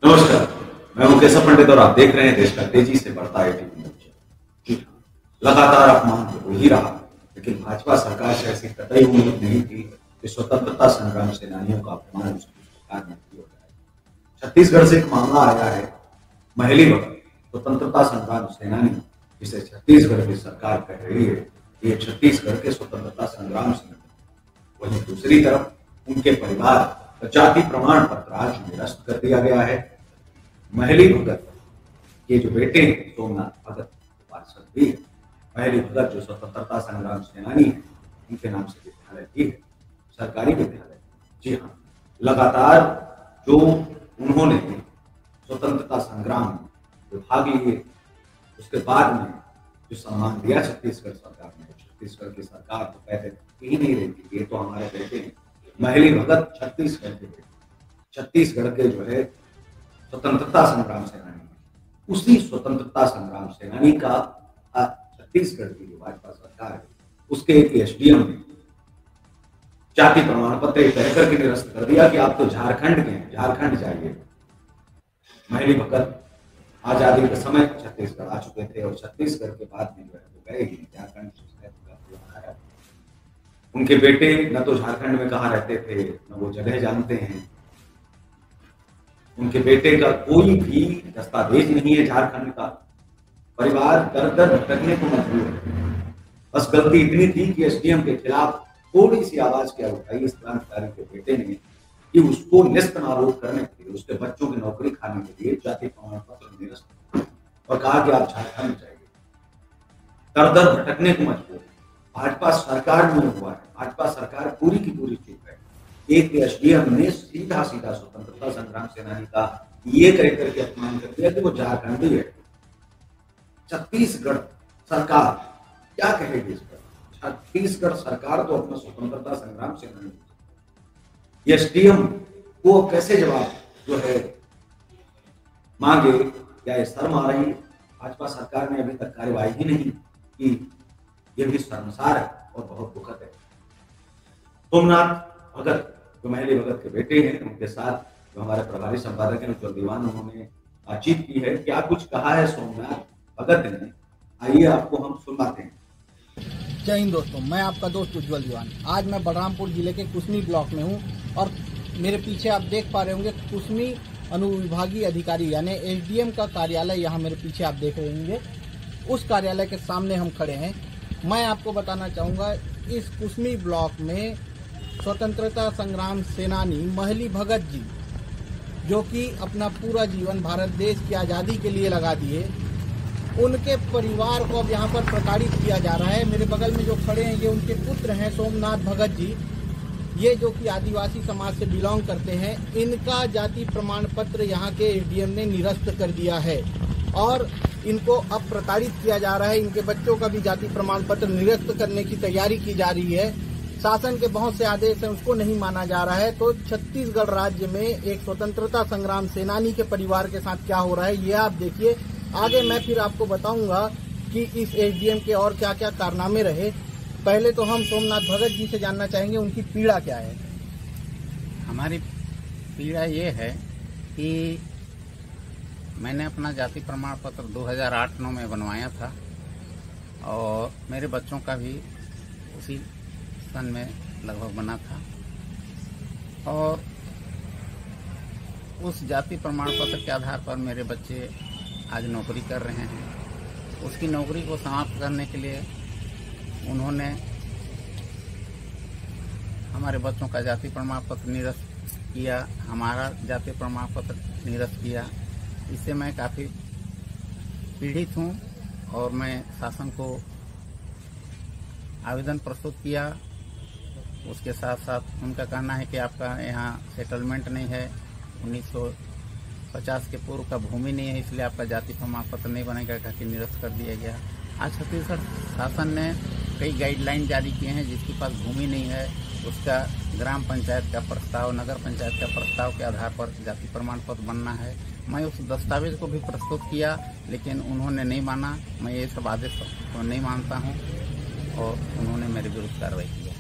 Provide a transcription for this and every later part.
नमस्कार, मैं मुकेश पंडित और आप देख रहे हैं देश का तेजी से बढ़ता एटीपी मोर्चा। जी हाँ, लगातार अपमान तो हो ही रहा, लेकिन भाजपा सरकार से ऐसी कतई उम्मीद नहीं थी कि स्वतंत्रता संग्राम सेनानियों का अपमान उसकी सरकार में किया जाए। छत्तीसगढ़ से एक मामला आया है, महली भगत स्वतंत्रता संग्राम सेनानी, जिसे छत्तीसगढ़ की सरकार कह रही है कि ये छत्तीसगढ़ के स्वतंत्रता संग्राम सेनानी। वहीं दूसरी तरफ उनके परिवार का जाति प्रमाण पत्र आज निरस्त कर दिया गया है। महली भगत के जो बेटे हैं सोमनाथ भगत पार्षद भी है। महली भगत जो स्वतंत्रता संग्राम सेनानी है, उनके नाम से विद्यालय भी है, सरकारी विद्यालय। जी हाँ, लगातार जो उन्होंने स्वतंत्रता संग्राम में भाग लिए, उसके बाद में जो सम्मान दिया छत्तीसगढ़ सरकार ने, छत्तीसगढ़ की सरकार तो कहते ही नहीं रहती, ये तो हमारे बेटे हैं। महली भगत छत्तीसगढ़ के बेटे, छत्तीसगढ़ के जो है स्वतंत्रता संग्राम सेनानी, उसी स्वतंत्रता संग्राम सेनानी का छत्तीसगढ़ की जो भाजपा सरकार है, उसके एक एसडीएम ने जाति प्रमाण पत्र कहकर के निरस्त कर दिया कि आप तो झारखंड के हैं, झारखंड जाइए। महली भगत आजादी के समय छत्तीसगढ़ आ चुके थे और छत्तीसगढ़ के बाद में जो है वो गए ही झारखंड। उनके बेटे न तो झारखंड में कहाँ रहते थे, न वो जगह जानते हैं। उनके बेटे का कोई भी दस्तावेज नहीं है झारखंड का। परिवार दर दर भटकने को मजबूर है। बस गलती इतनी थी कि एसडीएम के खिलाफ थोड़ी सी आवाज क्या उठाई इस क्रांतिकारी के बेटे ने कि उसको नेस्तनाबूद करने के लिए, उसके बच्चों की नौकरी खाने के लिए जाति प्रमाण पत्र निरस्त और कहा कि आप झारखंड जाइए। दर दर भटकने को मजबूर है। भाजपा सरकार में हुआ है, भाजपा सरकार पूरी की पूरी चुप है। एक एसडीएम ने सीधा सीधा स्वतंत्रता संग्राम सेनानी का ये कह करके अपमान कर दिया कि वो झारखंडी है। छत्तीसगढ़ सरकार क्या कहेगी इस पर? छत्तीसगढ़ सरकार तो अपना स्वतंत्रता संग्राम सेनानी, एसडीएम को कैसे जवाब जो है मांगे, या शर्म आ रही? भाजपा सरकार ने अभी तक कार्यवाही ही नहीं की। यह भी शर्मसार है और बहुत दुखद है। सोमनाथ भगत जो महली भगत के बेटे हैं, उनके साथ जो हमारे प्रभारी संपादक हैं उज्जवल दीवान, उन्होंने बातचीत की है। क्या कुछ कहा है सोमनाथ भगत ने, आइए आपको हम सुनवाते हैं। जय हिंद दोस्तों, मैं आपका दोस्त उज्जवल दीवान। आज मैं बलरामपुर जिले के कुसमी ब्लॉक में हूँ और मेरे पीछे आप देख पा रहे होंगे कुसमी अनुविभागीय अधिकारी यानी एसडीएम का कार्यालय यहाँ मेरे पीछे आप देख रहे होंगे। उस कार्यालय के सामने हम खड़े हैं। मैं आपको बताना चाहूँगा, इस कुसमी ब्लॉक में स्वतंत्रता संग्राम सेनानी महली भगत जी, जो कि अपना पूरा जीवन भारत देश की आज़ादी के लिए लगा दिए, उनके परिवार को अब यहाँ पर प्रताड़ित किया जा रहा है। मेरे बगल में जो खड़े हैं ये उनके पुत्र हैं सोमनाथ भगत जी, ये जो कि आदिवासी समाज से बिलोंग करते हैं। इनका जाति प्रमाण पत्र यहाँ के एसडीएम ने निरस्त कर दिया है और इनको अब प्रताड़ित किया जा रहा है। इनके बच्चों का भी जाति प्रमाण पत्र निरस्त करने की तैयारी की जा रही है। शासन के बहुत से आदेश हैं, उसको नहीं माना जा रहा है। तो छत्तीसगढ़ राज्य में एक स्वतंत्रता संग्राम सेनानी के परिवार के साथ क्या हो रहा है, ये आप देखिए। आगे मैं फिर आपको बताऊंगा कि इस एसडीएम के और क्या क्या कारनामे रहे। पहले तो हम सोमनाथ भगत जी से जानना चाहेंगे उनकी पीड़ा क्या है। हमारी पीड़ा ये है कि मैंने अपना जाति प्रमाण पत्र 2008-9 में बनवाया था और मेरे बच्चों का भी उसी सन में लगभग बना था और उस जाति प्रमाण पत्र के आधार पर मेरे बच्चे आज नौकरी कर रहे हैं। उसकी नौकरी को समाप्त करने के लिए उन्होंने हमारे बच्चों का जाति प्रमाण पत्र निरस्त किया, हमारा जाति प्रमाण पत्र निरस्त किया। इससे मैं काफ़ी पीड़ित हूँ और मैं शासन को आवेदन प्रस्तुत किया। उसके साथ साथ उनका कहना है कि आपका यहाँ सेटलमेंट नहीं है, 1950 के पूर्व का भूमि नहीं है, इसलिए आपका जाति प्रमाण पत्र नहीं बनेगा, कहकर निरस्त कर दिया गया। आज छत्तीसगढ़ शासन ने कई गाइडलाइन जारी किए हैं, जिसके पास भूमि नहीं है उसका ग्राम पंचायत का प्रस्ताव, नगर पंचायत का प्रस्ताव के आधार पर जाति प्रमाण पत्र बनना है। मैं उस दस्तावेज को भी प्रस्तुत किया, लेकिन उन्होंने नहीं माना। मैं ये सब आदेश को नहीं मानता हूँ और उन्होंने मेरे विरुद्ध कार्रवाई किया।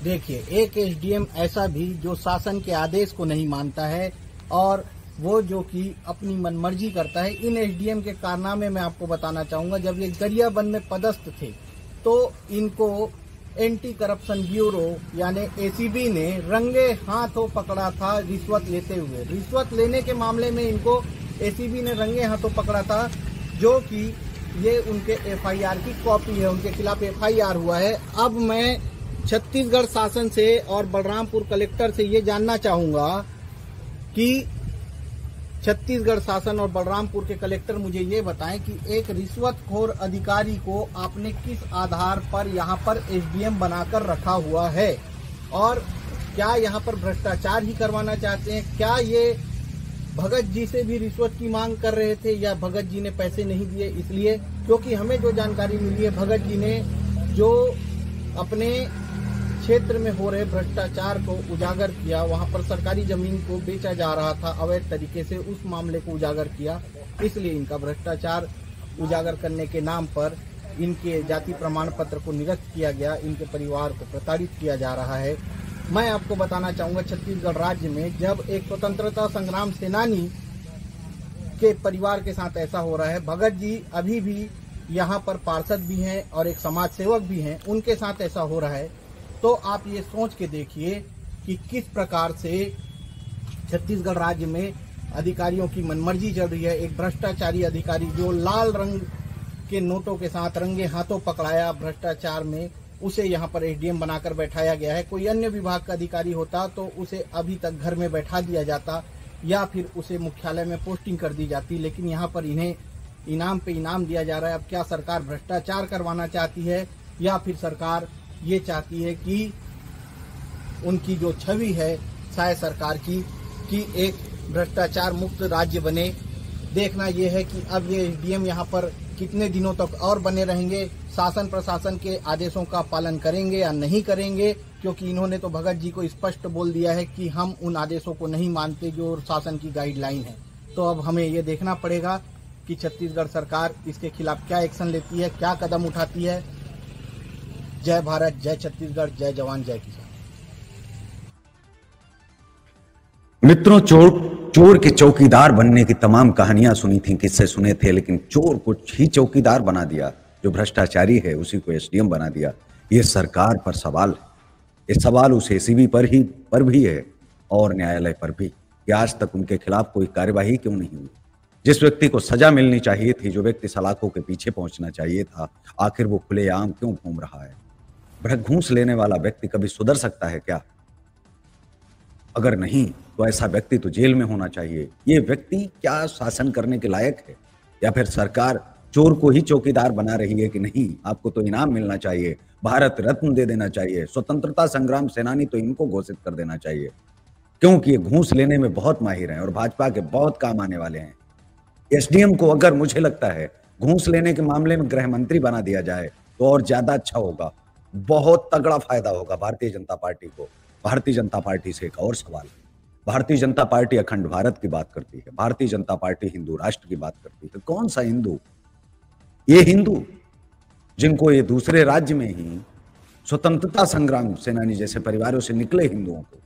देखिए, एक एसडीएम ऐसा भी जो शासन के आदेश को नहीं मानता है और वो जो कि अपनी मनमर्जी करता है। इन एसडीएम के कारनामे मैं आपको बताना चाहूंगा। जब ये गरियाबंद में पदस्थ थे तो इनको एंटी करप्शन ब्यूरो यानी एसीबी ने रंगे हाथों पकड़ा था रिश्वत लेते हुए। रिश्वत लेने के मामले में इनको एसीबी ने रंगे हाथों पकड़ा था, जो कि ये उनके एफआईआर की कॉपी है, उनके खिलाफ एफआईआर हुआ है। अब मैं छत्तीसगढ़ शासन से और बलरामपुर कलेक्टर से ये जानना चाहूंगा कि छत्तीसगढ़ शासन और बलरामपुर के कलेक्टर मुझे ये बताएं कि एक रिश्वतखोर अधिकारी को आपने किस आधार पर यहाँ पर एसडीएम बनाकर रखा हुआ है, और क्या यहाँ पर भ्रष्टाचार ही करवाना चाहते हैं? क्या ये भगत जी से भी रिश्वत की मांग कर रहे थे या भगत जी ने पैसे नहीं दिए इसलिए? क्योंकि हमें जो जानकारी मिली है, भगत जी ने जो अपने क्षेत्र में हो रहे भ्रष्टाचार को उजागर किया, वहां पर सरकारी जमीन को बेचा जा रहा था अवैध तरीके से, उस मामले को उजागर किया। इसलिए इनका भ्रष्टाचार उजागर करने के नाम पर इनके जाति प्रमाण पत्र को निरस्त किया गया, इनके परिवार को प्रताड़ित किया जा रहा है। मैं आपको बताना चाहूंगा, छत्तीसगढ़ राज्य में जब एक स्वतंत्रता संग्राम सेनानी के परिवार के साथ ऐसा हो रहा है, भगत जी अभी भी यहाँ पर पार्षद भी हैं और एक समाज सेवक भी हैं, उनके साथ ऐसा हो रहा है, तो आप ये सोच के देखिए कि किस प्रकार से छत्तीसगढ़ राज्य में अधिकारियों की मनमर्जी चल रही है। एक भ्रष्टाचारी अधिकारी जो लाल रंग के नोटों के साथ रंगे हाथों पकड़ाया भ्रष्टाचार में, उसे यहाँ पर एसडीएम बनाकर बैठाया गया है। कोई अन्य विभाग का अधिकारी होता तो उसे अभी तक घर में बैठा दिया जाता या फिर उसे मुख्यालय में पोस्टिंग कर दी जाती, लेकिन यहाँ पर इन्हें इनाम पे इनाम दिया जा रहा है। अब क्या सरकार भ्रष्टाचार करवाना चाहती है या फिर सरकार ये चाहती है कि उनकी जो छवि है शायद सरकार की कि एक भ्रष्टाचार मुक्त राज्य बने? देखना यह है कि अब ये एसडीएम यहाँ पर कितने दिनों तक और बने रहेंगे, शासन प्रशासन के आदेशों का पालन करेंगे या नहीं करेंगे, क्योंकि इन्होंने तो भगत जी को स्पष्ट बोल दिया है कि हम उन आदेशों को नहीं मानते जो शासन की गाइडलाइन है। तो अब हमें ये देखना पड़ेगा कि छत्तीसगढ़ सरकार इसके खिलाफ क्या एक्शन लेती है, क्या कदम उठाती है। जय भारत, जय छत्तीसगढ़, जय जवान, जय किसान। मित्रों, चोर के चौकीदार बनने की तमाम कहानियां सुनी थी, किससे सुने थे, लेकिन चोर को ही चौकीदार बना दिया, जो भ्रष्टाचारी है उसी को एसडीएम बना दिया। ये सरकार पर सवाल है। ये सवाल उस एसीबी पर भी है और न्यायालय पर भी कि आज तक उनके खिलाफ कोई कार्यवाही क्यों नहीं हुई। जिस व्यक्ति को सजा मिलनी चाहिए थी, जो व्यक्ति सलाखों के पीछे पहुंचना चाहिए था, आखिर वो खुलेआम क्यों घूम रहा है? घूस लेने वाला व्यक्ति कभी सुधर सकता है क्या? अगर नहीं तो ऐसा व्यक्ति तो जेल में होना चाहिए। ये व्यक्ति क्या शासन करने के लायक है? या फिर सरकार चोर को ही चौकीदार बना रही है कि नहीं, आपको तो इनाम मिलना चाहिए, भारत रत्न दे देना चाहिए, स्वतंत्रता संग्राम सेनानी तो इनको घोषित कर देना चाहिए, क्योंकि ये घूस लेने में बहुत माहिर हैं और भाजपा के बहुत काम आने वाले हैं। एसडीएम को अगर मुझे लगता है घूस लेने के मामले में गृह मंत्री बना दिया जाए तो और ज्यादा अच्छा होगा, बहुत तगड़ा फायदा होगा भारतीय जनता पार्टी को। भारतीय जनता पार्टी से एक और सवाल है। भारतीय जनता पार्टी अखंड भारत की बात करती है, भारतीय जनता पार्टी हिंदू राष्ट्र की बात करती है। कौन सा हिंदू? ये हिंदू जिनको ये दूसरे राज्य में ही स्वतंत्रता संग्राम सेनानी जैसे परिवारों से निकले हिंदुओं को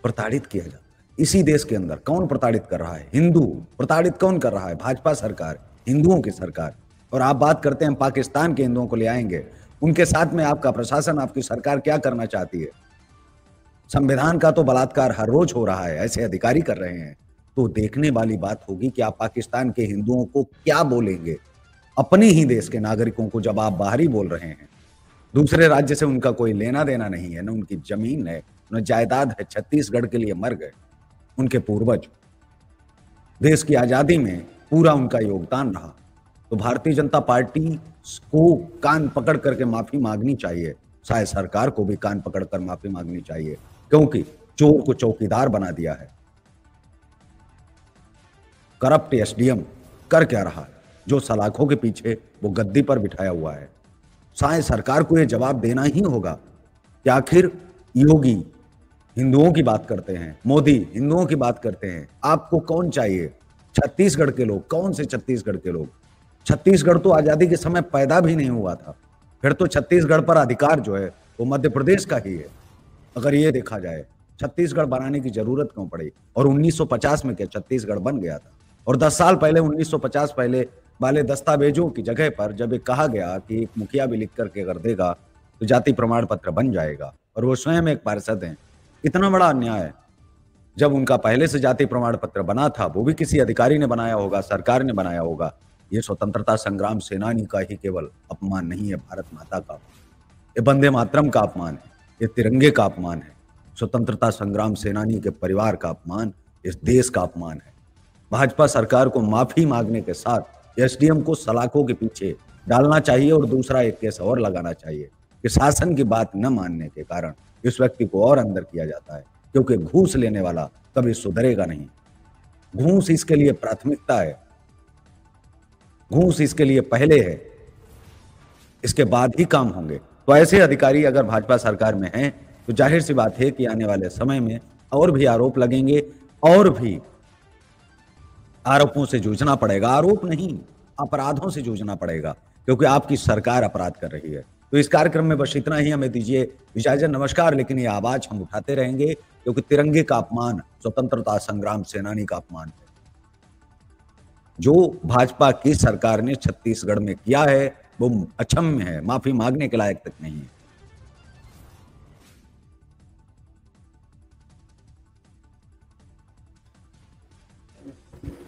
प्रताड़ित किया जाता है। इसी देश के अंदर कौन प्रताड़ित कर रहा है? हिंदू। प्रताड़ित कौन कर रहा है? भाजपा सरकार, हिंदुओं की सरकार। और आप बात करते हैं पाकिस्तान के हिंदुओं को ले आएंगे, उनके साथ में आपका प्रशासन, आपकी सरकार क्या करना चाहती है? संविधान का तो बलात्कार हर रोज हो रहा है, ऐसे अधिकारी कर रहे हैं। तो देखने वाली बात होगी कि आप पाकिस्तान के हिंदुओं को क्या बोलेंगे, अपने ही देश के नागरिकों को, जब आप बाहरी बोल रहे हैं। दूसरे राज्य से उनका कोई लेना देना नहीं है, न उनकी जमीन है न जायदाद है। छत्तीसगढ़ के लिए मर गए उनके पूर्वज, देश की आजादी में पूरा उनका योगदान रहा। तो भारतीय जनता पार्टी को कान पकड़ करके माफी मांगनी चाहिए, शायद सरकार को भी कान पकड़कर माफी मांगनी चाहिए, क्योंकि चोर को चौकीदार बना दिया है। करप्ट एसडीएम कर क्या रहा है? जो सलाखों के पीछे वो गद्दी पर बिठाया हुआ है। शायद सरकार को यह जवाब देना ही होगा कि आखिर योगी हिंदुओं की बात करते हैं, मोदी हिंदुओं की बात करते हैं, आपको कौन चाहिए? छत्तीसगढ़ के लोग। कौन से छत्तीसगढ़ के लोग? छत्तीसगढ़ तो आजादी के समय पैदा भी नहीं हुआ था। फिर तो छत्तीसगढ़ पर अधिकार जो है वो मध्य प्रदेश का ही है। अगर ये देखा जाए, छत्तीसगढ़ बनाने की जरूरत क्यों पड़ी? और 1950 में क्या छत्तीसगढ़ बन गया था? और 10 साल पहले 1950 पहले वाले दस्तावेजों की जगह पर जब ये कहा गया कि एक मुखिया भी लिख करके अगर देगा तो जाति प्रमाण पत्र बन जाएगा, और वो स्वयं एक पार्षद हैं, इतना बड़ा अन्याय। जब उनका पहले से जाति प्रमाण पत्र बना था, वो भी किसी अधिकारी ने बनाया होगा, सरकार ने बनाया होगा। ये स्वतंत्रता संग्राम सेनानी का ही केवल अपमान नहीं है, भारत माता का, ये वंदे मातरम का अपमान है, ये तिरंगे का अपमान है, स्वतंत्रता संग्राम सेनानी के परिवार का अपमान, इस देश का अपमान है। भाजपा सरकार को माफी मांगने के साथ एसडीएम को सलाखों के पीछे डालना चाहिए और दूसरा एक केस और लगाना चाहिए कि शासन की बात न मानने के कारण इस व्यक्ति को और अंदर किया जाता है, क्योंकि घूस लेने वाला कभी सुधरेगा नहीं। घूस इसके लिए प्राथमिकता है, घूस इसके लिए पहले है, इसके बाद ही काम होंगे। तो ऐसे अधिकारी अगर भाजपा सरकार में हैं तो जाहिर सी बात है कि आने वाले समय में और भी आरोप लगेंगे और भी आरोपों से जूझना पड़ेगा। आरोप नहीं, अपराधों से जूझना पड़ेगा, क्योंकि आपकी सरकार अपराध कर रही है। तो इस कार्यक्रम में बस इतना ही, हमें दीजिए इजाजत, नमस्कार। लेकिन ये आवाज हम उठाते रहेंगे, क्योंकि तिरंगे का अपमान, स्वतंत्रता संग्राम सेनानी का अपमान है। जो भाजपा की सरकार ने छत्तीसगढ़ में किया है वो अक्षम्य है, माफी मांगने के लायक तक नहीं है।